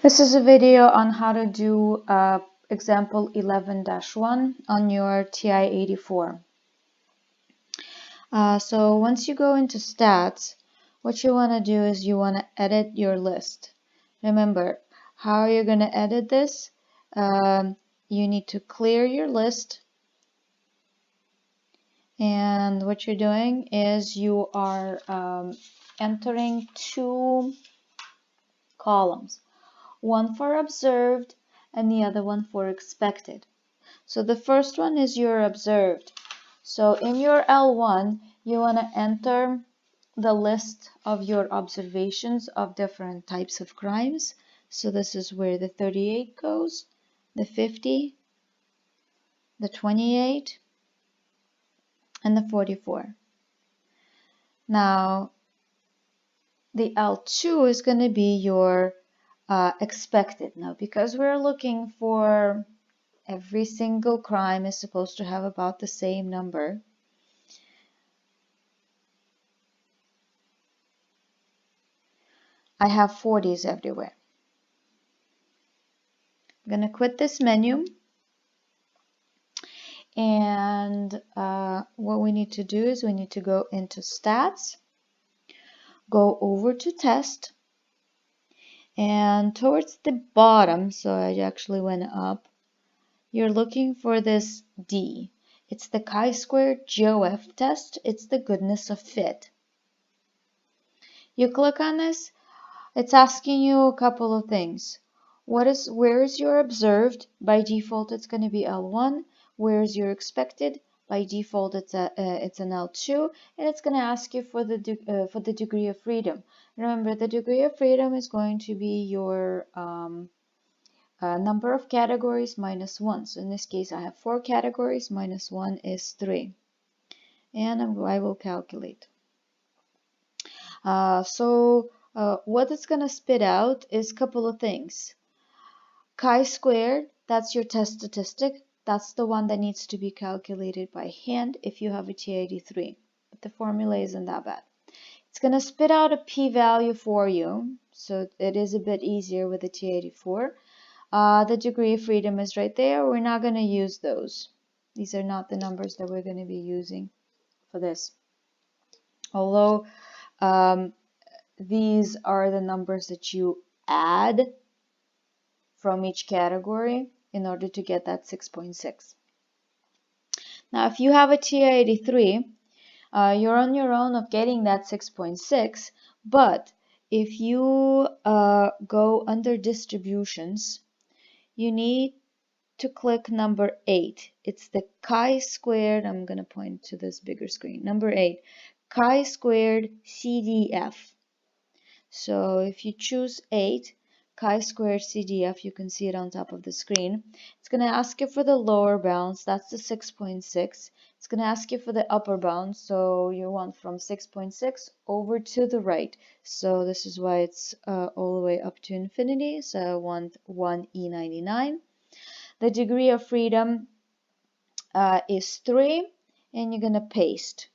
This is a video on how to do example 11-1 on your TI-84. So once you go into stats, what you want to do is you want to edit your list. Remember, how you're going to edit this, you need to clear your list. And what you're doing is you are entering two columns. One for observed and the other one for expected. So the first one is your observed. So in your L1, you want to enter the list of your observations of different types of crimes. So this is where the 38 goes, the 50, the 28, and the 44. Now, the L2 is going to be your expected. Now, because we're looking for every single crime is supposed to have about the same number, I have 40s everywhere. I'm going to quit this menu, and what we need to do is we need to go into stats, go over to test, and towards the bottom, so I actually went up, you're looking for this D. It's the chi-square GOF test. It's the goodness of fit. You click on this, it's asking you a couple of things. Where is your observed? By default, it's going to be L1. Where is your expected? By default, it's an L2, and it's going to ask you for the degree of freedom. Remember, the degree of freedom is going to be your number of categories minus 1. So in this case, I have 4 categories, minus 1 is 3. And I will calculate. What it's going to spit out is a couple of things. Chi-squared, that's your test statistic. That's the one that needs to be calculated by hand if you have a TI-83. But the formula isn't that bad. It's going to spit out a p-value for you, so it is a bit easier with the TI-84. The degree of freedom is right there. We're not going to use those. These are not the numbers that we're going to be using for this. Although these are the numbers that you add from each category in order to get that 6.6. Now, if you have a TI-83, you're on your own of getting that 6.6, but if you go under distributions, you need to click number 8. It's the chi-squared, I'm going to point to this bigger screen, number 8, chi-squared CDF. So if you choose 8, chi-squared CDF, you can see it on top of the screen. It's going to ask you for the lower bounds, that's the 6.6. It's going to ask you for the upper bound, so you want from 6.6 over to the right. So this is why it's all the way up to infinity, so I want 1E99. The degree of freedom is 3, and you're going to paste.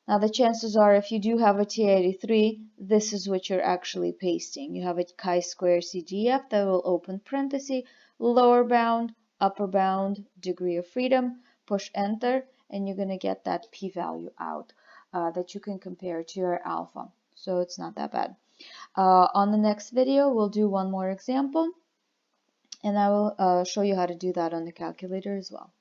Now the chances are if you do have a TI-83, this is what you're actually pasting. You have a chi-square CGF that will open parenthesis, lower bound, upper bound, degree of freedom, push enter, and you're going to get that p-value out that you can compare to your alpha. So it's not that bad. On the next video, we'll do one more example, and I will show you how to do that on the calculator as well.